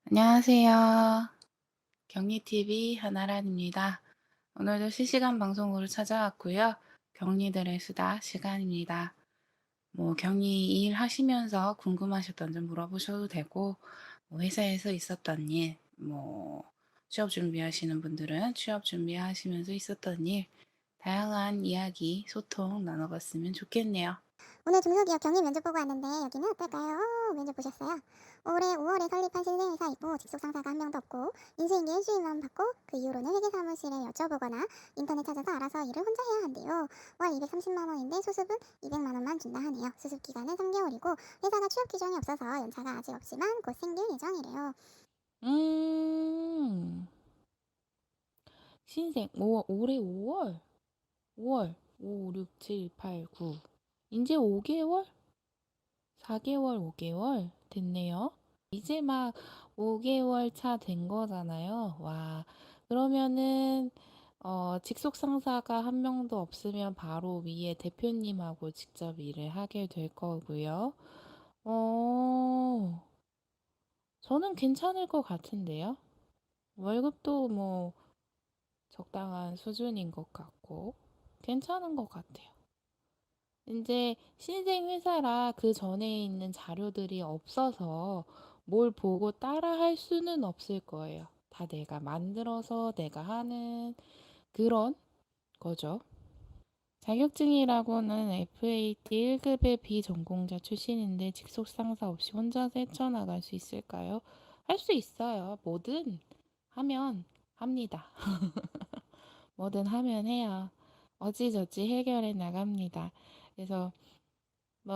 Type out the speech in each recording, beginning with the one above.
안녕하세요. 격리TV 한나란입니다. 오늘도 실시간 방송으로 찾아왔고요. 격리들의 수다 시간입니다. 격리 일 하시면서 궁금하셨던 점 물어보셔도 되고, 회사에서 있었던 일, 취업 준비하시는 분들은 취업 준비하시면서 있었던 일, 다양한 이야기, 소통 나눠봤으면 좋겠네요. 오늘 중소기업 격리 면접 보고 왔는데 여기는 어떨까요? 면접 보셨어요? 올해 5월에 설립한 신생회사이고 직속 상사가 한 명도 없고 인수인계 일주일만 받고 그 이후로는 회계사무실에 여쭤보거나 인터넷 찾아서 알아서 일을 혼자 해야 한대요. 월 230만 원인데 수습은 200만 원만 준다 하네요. 수습 기간은 3개월이고 회사가 취업 규정이 없어서 연차가 아직 없지만 곧 생길 예정이래요. 음, 신생, 올해 5월? 5월, 5, 6, 7, 8, 9. 이제 5개월? 4개월, 5개월 됐네요. 이제 막 5개월 차 된 거잖아요. 와, 그러면은, 직속 상사가 한 명도 없으면 바로 위에 대표님하고 직접 일을 하게 될 거고요. 어, 저는 괜찮을 것 같은데요. 월급도 적당한 수준인 것 같고, 괜찮은 것 같아요. 이제 신생 회사라 그 전에 있는 자료들이 없어서 뭘 보고 따라 할 수는 없을 거예요. 다 내가 만들어서 내가 하는 그런 거죠. 자격증이라고는 FAT 1급의 비전공자 출신인데 직속 상사 없이 혼자서 헤쳐나갈 수 있을까요? 할 수 있어요. 뭐든 하면 합니다. 뭐든 하면 해요. 어찌저찌 해결해 나갑니다. 그래서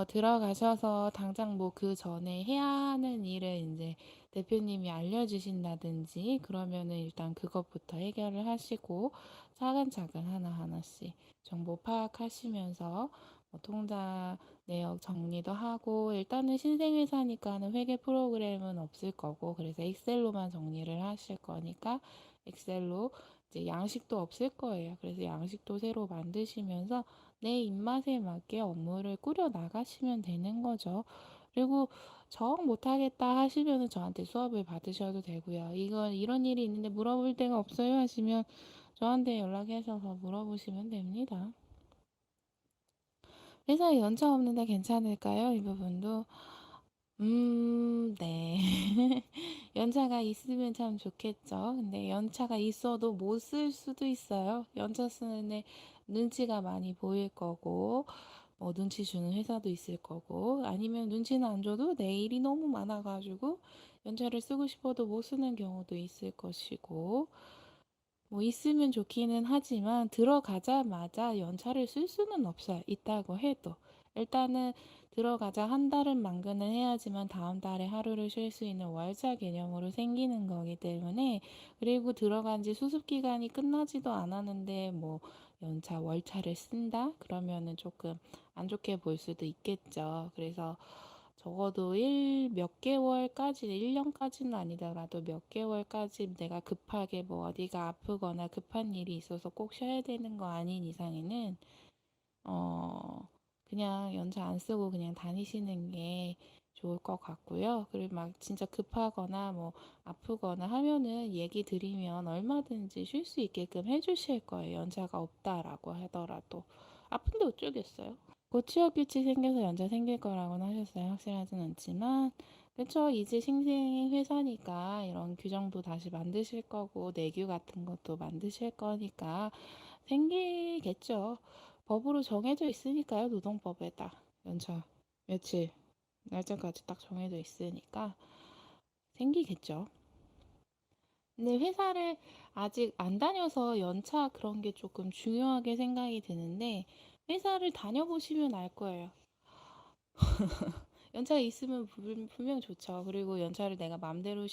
들어가셔서 당장 그 전에 해야 하는 일을 이제 대표님이 알려주신다든지 그러면은 일단 그것부터 해결을 하시고 차근차근 하나하나씩 정보 파악하시면서 통장 내역 정리도 하고 일단은 신생회사니까는 회계 프로그램은 없을 거고 그래서 엑셀로만 정리를 하실 거니까 엑셀로 이제 양식도 없을 거예요. 그래서 양식도 새로 만드시면서 내 입맛에 맞게 업무를 꾸려 나가시면 되는 거죠. 그리고 정 못하겠다 하시면은 저한테 수업을 받으셔도 되고요. 이건 이런 일이 있는데 물어볼 데가 없어요 하시면 저한테 연락하셔서 물어보시면 됩니다. 회사에 연차 없는데 괜찮을까요? 이 부분도. 네. 연차가 있으면 참 좋겠죠. 근데 연차가 있어도 못 쓸 수도 있어요. 연차 쓰는데 눈치가 많이 보일 거고, 눈치 주는 회사도 있을 거고, 아니면 눈치는 안 줘도 내 일이 너무 많아가지고, 연차를 쓰고 싶어도 못 쓰는 경우도 있을 것이고, 있으면 좋기는 하지만 들어가자마자 연차를 쓸 수는 없어요. 있다고 해도. 일단은 들어가자 한 달은 만기는 해야지만 다음 달에 하루를 쉴 수 있는 월차 개념으로 생기는 거기 때문에 그리고 들어간 지 수습 기간이 끝나지도 않았는데 연차 월차를 쓴다? 그러면은 조금 안 좋게 볼 수도 있겠죠. 그래서 적어도 몇 개월까지, 1년까지는 아니더라도 몇 개월까지 내가 급하게 어디가 아프거나 급한 일이 있어서 꼭 쉬어야 되는 거 아닌 이상에는, 그냥 연차 안 쓰고 그냥 다니시는 게 좋을 것 같고요. 그리고 막 진짜 급하거나 아프거나 하면은 얘기 드리면 얼마든지 쉴 수 있게끔 해주실 거예요. 연차가 없다라고 하더라도. 아픈데 어쩌겠어요? 곧 취업 규칙 생겨서 연차 생길 거라고는 하셨어요. 확실하진 않지만. 그쵸. 이제 신생 회사니까 이런 규정도 다시 만드실 거고, 내규 같은 것도 만드실 거니까 생기겠죠. 법으로 정해져 있으니까요. 노동법에다. 연차 며칠, 날짜까지 딱 정해져 있으니까 생기겠죠. 근데 회사를 아직 안 다녀서 연차 그런 게 조금 중요하게 생각이 드는데, 회사를 다녀보시면 알 거예요. 연차가 있으면 분명 좋죠. 그리고 연차를 내가 맘대로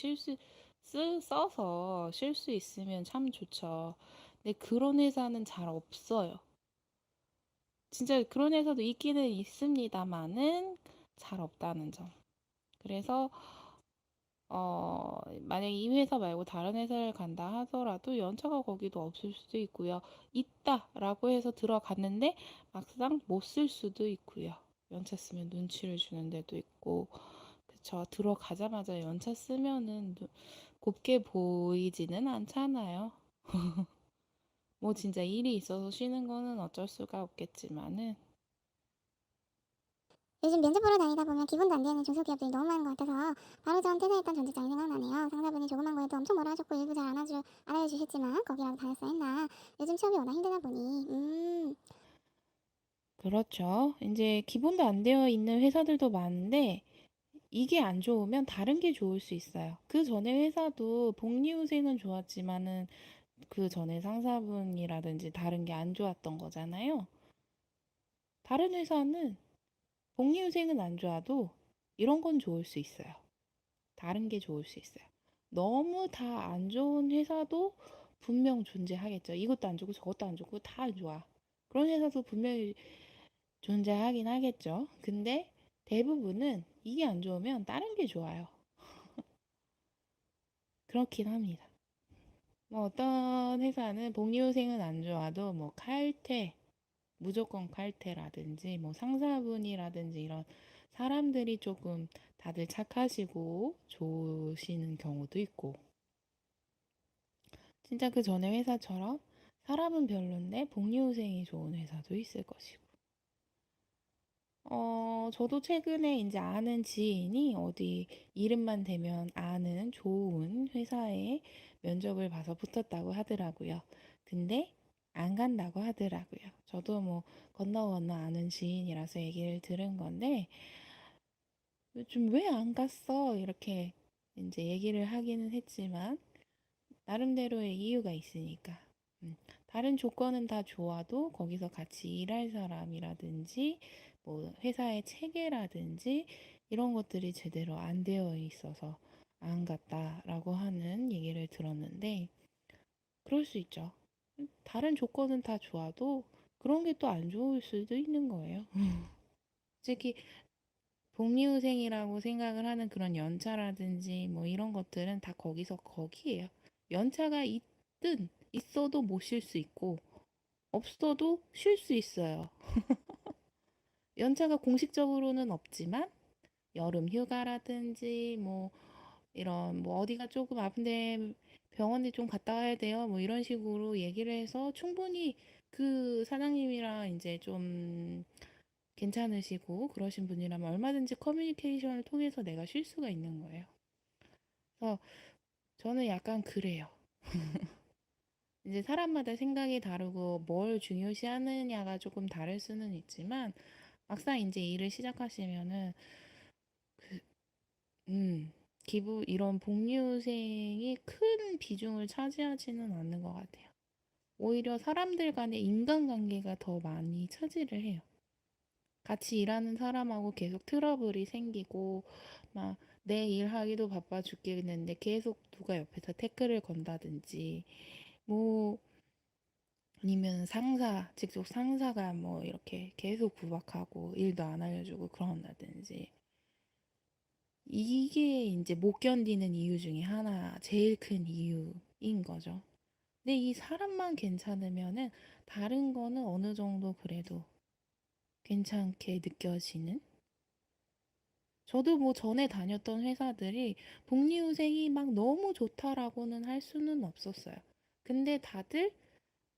써서 쉴 수 있으면 참 좋죠. 근데 그런 회사는 잘 없어요. 진짜 그런 회사도 있기는 있습니다만은 잘 없다는 점. 그래서 만약에 이 회사 말고 다른 회사를 간다 하더라도 연차가 거기도 없을 수도 있고요. 있다라고 해서 들어갔는데 막상 못 쓸 수도 있고요. 연차 쓰면 눈치를 주는 데도 있고 그쵸. 들어가자마자 연차 쓰면은 곱게 보이지는 않잖아요. 뭐 진짜 일이 있어서 쉬는 거는 어쩔 수가 없겠지만은. 요즘 면접 보러 다니다 보면 기본도 안 되는 중소기업들이 너무 많은 것 같아서 바로 전 퇴사했던 전직장이 생각나네요. 상사분이 조그만 거에도 엄청 뭐라 하셨고 일도 잘 안 알려주셨지만 거기라도 다녔어 했나. 요즘 취업이 워낙 힘들다 보니 그렇죠. 이제 기본도 안 되어 있는 회사들도 많은데 이게 안 좋으면 다른 게 좋을 수 있어요. 그전에 회사도 복리후생은 좋았지만은 그전에 상사분이라든지 다른 게 안 좋았던 거잖아요. 다른 회사는 복리후생은 안 좋아도 이런 건 좋을 수 있어요. 다른 게 좋을 수 있어요. 너무 다 안 좋은 회사도 분명 존재하겠죠. 이것도 안 좋고 저것도 안 좋고 다 안 좋아. 그런 회사도 분명히 존재하긴 하겠죠. 근데 대부분은 이게 안 좋으면 다른 게 좋아요. 그렇긴 합니다. 뭐 어떤 회사는 복리후생은 안 좋아도 뭐 칼퇴, 무조건 칼퇴라든지 뭐 상사분이라든지 이런 사람들이 조금 다들 착하시고 좋으시는 경우도 있고, 진짜 그 전에 회사처럼 사람은 별론데 복리후생이 좋은 회사도 있을 것이고. 저도 최근에 이제 아는 지인이 어디 이름만 대면 아는 좋은 회사에 면접을 봐서 붙었다고 하더라고요. 근데 안 간다고 하더라고요. 저도 뭐 건너 건너 아는 지인이라서 얘기를 들은 건데, 요즘 왜 안 갔어? 이렇게 이제 얘기를 하기는 했지만, 나름대로의 이유가 있으니까. 음, 다른 조건은 다 좋아도 거기서 같이 일할 사람이라든지 뭐 회사의 체계라든지 이런 것들이 제대로 안 되어 있어서 안 갔다라고 하는 얘기를 들었는데, 그럴 수 있죠. 다른 조건은 다 좋아도 그런 게 또 안 좋을 수도 있는 거예요. 솔직히 복리후생이라고 생각을 하는 그런 연차라든지 뭐 이런 것들은 다 거기서 거기에요. 연차가 있든 있어도 못 쉴 수 있고 없어도 쉴 수 있어요. 연차가 공식적으로는 없지만 여름 휴가라든지 뭐 이런 뭐 어디가 조금 아픈데 병원에 좀 갔다 와야 돼요. 뭐 이런 식으로 얘기를 해서 충분히 그 사장님이랑 이제 좀 괜찮으시고 그러신 분이라면 얼마든지 커뮤니케이션을 통해서 내가 쉴 수가 있는 거예요. 그래서 저는 약간 그래요. 이제 사람마다 생각이 다르고 뭘 중요시하느냐가 조금 다를 수는 있지만 막상 이제 일을 시작하시면은 그, 이런 복리후생이 큰 비중을 차지하지는 않는 것 같아요. 오히려 사람들 간의 인간관계가 더 많이 차지를 해요. 같이 일하는 사람하고 계속 트러블이 생기고 막 내 일하기도 바빠 죽겠는데 계속 누가 옆에서 태클을 건다든지 뭐 아니면 직속 상사가 뭐 이렇게 계속 구박하고 일도 안 알려주고 그런다든지, 이게 이제 못 견디는 이유 중에 하나, 제일 큰 이유인 거죠. 근데 이 사람만 괜찮으면은 다른 거는 어느 정도 그래도 괜찮게 느껴지는? 저도 뭐 전에 다녔던 회사들이 복리후생이 막 너무 좋다라고는 할 수는 없었어요. 근데 다들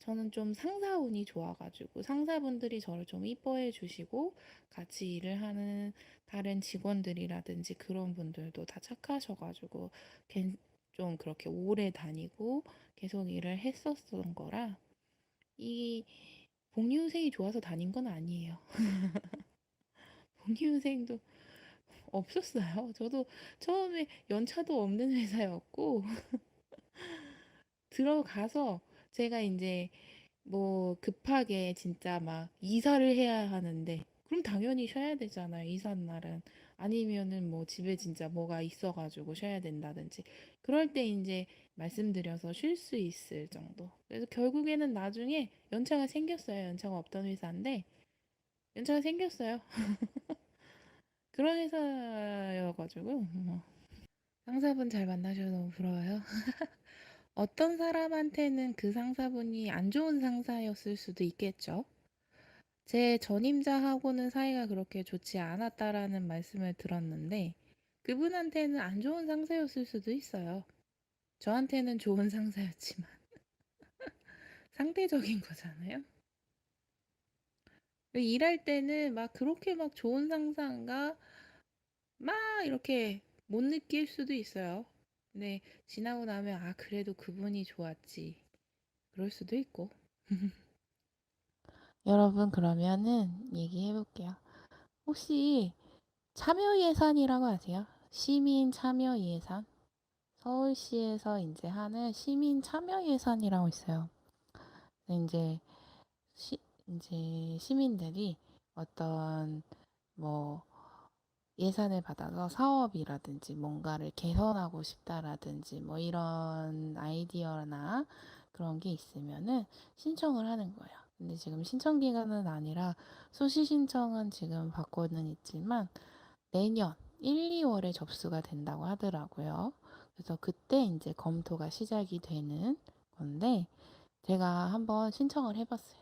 저는 좀 상사운이 좋아가지고 상사분들이 저를 좀 이뻐해 주시고 같이 일을 하는 다른 직원들이라든지 그런 분들도 다 착하셔가지고 좀 그렇게 오래 다니고 계속 일을 했었던 거라, 이 복리후생이 좋아서 다닌 건 아니에요. 복리후생도 없었어요. 저도 처음에 연차도 없는 회사였고 들어가서 제가 이제 뭐 급하게 진짜 막 이사를 해야 하는데 그럼 당연히 쉬어야 되잖아요. 이사 날은. 아니면은 뭐 집에 진짜 뭐가 있어가지고 쉬어야 된다든지 그럴 때 이제 말씀드려서 쉴 수 있을 정도. 그래서 결국에는 나중에 연차가 생겼어요. 연차가 없던 회사인데 연차가 생겼어요. 그런 회사여가지고 상사분 잘 만나셔서 너무 부러워요. 어떤 사람한테는 그 상사분이 안 좋은 상사였을 수도 있겠죠. 제 전임자하고는 사이가 그렇게 좋지 않았다라는 말씀을 들었는데, 그분한테는 안 좋은 상사였을 수도 있어요. 저한테는 좋은 상사였지만 상대적인 거잖아요. 일할 때는 막 그렇게 막 좋은 상사인가 막 이렇게 못 느낄 수도 있어요. 근데 지나고 나면 '아 그래도 그분이 좋았지.' 그럴 수도 있고. 여러분 그러면은 얘기해 볼게요. 혹시 참여 예산이라고 아세요? 시민 참여 예산? 서울시에서 인제 하는 시민 참여 예산이라고 있어요. 인제 시 인제 시민들이 어떤 뭐 예산을 받아서 사업이라든지 뭔가를 개선하고 싶다라든지 뭐 이런 아이디어나 그런 게 있으면은 신청을 하는 거예요. 근데 지금 신청 기간은 아니라 수시 신청은 지금 받고는 있지만 내년 1-2월에 접수가 된다고 하더라고요. 그래서 그때 인제 검토가 시작이 되는 건데 제가 한번 신청을 해 봤어요.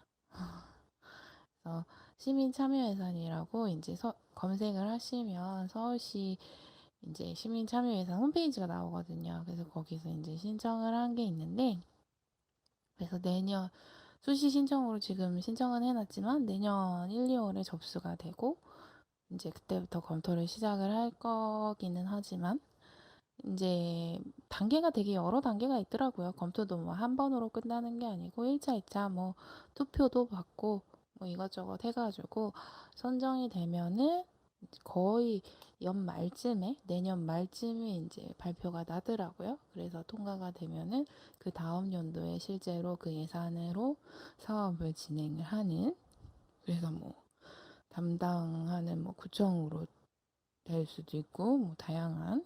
그래서 시민 참여 예산이라고 인제 검색을 하시면 서울시 인제 시민 참여 예산 홈페이지가 나오거든요. 그래서 거기서 인제 신청을 한 게 있는데 그래서 내년 수시 신청으로 지금 신청은 해 놨지만 내년 1-2월에 접수가 되고 인제 그때부터 검토를 시작을 할 거기는 하지만 인제 단계가 되게 여러 단계가 있더라고요. 검토도 뭐 한 번으로 끝나는 게 아니고 1 차, 2차 뭐 투표도 받고 뭐 이것저것 해 가지고 선정이 되면은 거의 연말쯤에 내년 말쯤에 인제 발표가 나더라고요. 그래서 통과가 되면은 그다음 연도에 실제로 그 예산으로 사업을 진행을 하는 그래서 뭐 담당하는 뭐 구청으로 될 수도 있고 뭐 다양한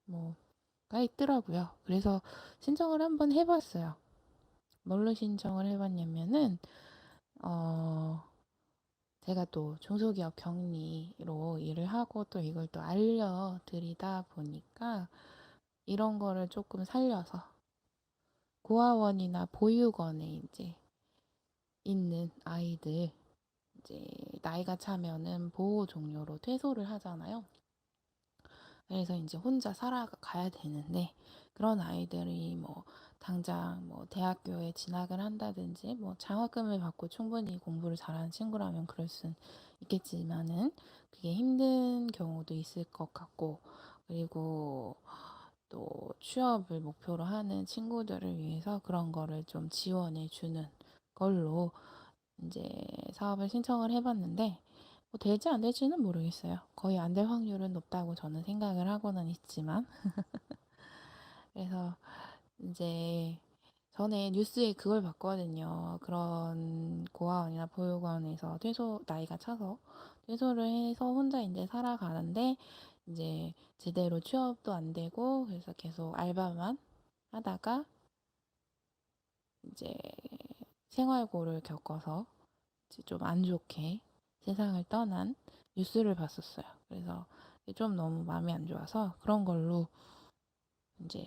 뭐가 있더라고요. 그래서 신청을 한번 해 봤어요. 뭘로 신청을 해 봤냐면은 어 제가 또 중소기업 격리로 일을 하고 또 이걸 또 알려드리다 보니까 이런 거를 조금 살려서 고아원이나 보육원에 이제 있는 아이들 이제 나이가 차면은 보호 종료로 퇴소를 하잖아요. 그래서 이제 혼자 살아가야 되는데 그런 아이들이 뭐 당장 뭐 대학교에 진학을 한다든지 뭐 장학금을 받고 충분히 공부를 잘하는 친구라면 그럴 순 있겠지만은 그게 힘든 경우도 있을 것 같고 그리고 또 취업을 목표로 하는 친구들을 위해서 그런 거를 좀 지원해 주는 걸로 이제 사업을 신청을 해 봤는데 뭐 될지 안 될지는 모르겠어요. 거의 안 될 확률은 높다고 저는 생각을 하고는 있지만 그래서 이제 전에 뉴스에 그걸 봤거든요. 그런 고아원이나 보육원에서 나이가 차서 퇴소를 해서 혼자 이제 살아가는데 이제 제대로 취업도 안 되고 그래서 계속 알바만 하다가 이제 생활고를 겪어서 이제 좀 안 좋게 세상을 떠난 뉴스를 봤었어요. 그래서 좀 너무 마음이 안 좋아서 그런 걸로 이제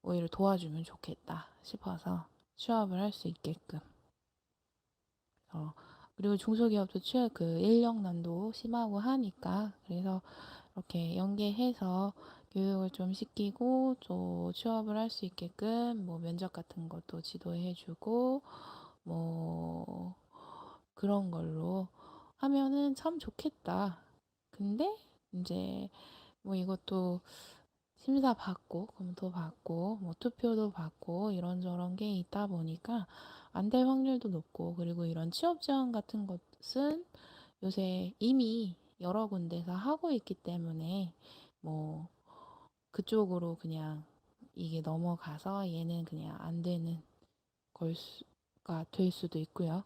오히려 도와주면 좋겠다 싶어서 취업을 할 수 있게끔. 그리고 중소기업도 취업 인력난도 심하고 하니까 그래서 이렇게 연계해서 교육을 좀 시키고 또 취업을 할 수 있게끔 뭐 면접 같은 것도 지도해 주고 뭐 그런 걸로 하면은 참 좋겠다. 근데 인제 뭐 이것도 심사 받고 검토 받고 뭐 투표도 받고 이런저런 게 있다 보니까 안 될 확률도 높고 그리고 이런 취업 지원 같은 것은 요새 이미 여러 군데서 하고 있기 때문에 뭐 그쪽으로 그냥 이게 넘어가서 얘는 그냥 안 되는 걸 수가 될 수도 있고요.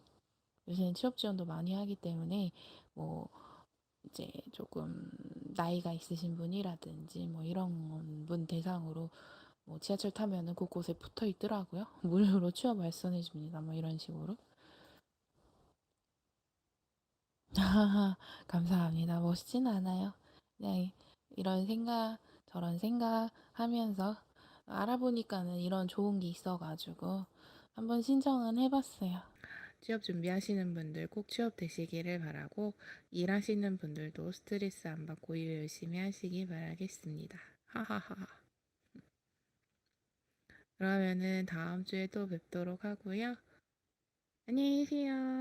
요새는 취업 지원도 많이 하기 때문에 뭐 이제 조금 나이가 있으신 분이라든지 뭐 이런 분 대상으로 뭐 지하철 타면은 곳곳에 붙어 있더라고요. 무료로 취업 알선해 줍니다. 뭐 이런 식으로. 감사합니다. 멋있진 않아요. 그냥 이런 생각 저런 생각하면서 알아보니까는 이런 좋은 게 있어 가지고 한번 신청은 해 봤어요. 취업 준비하시는 분들 꼭 취업 되시기를 바라고 일하시는 분들도 스트레스 안 받고 일 열심히 하시기 바라겠습니다. 하하하. 그러면은 다음 주에 또 뵙도록 하고요. 안녕히 계세요.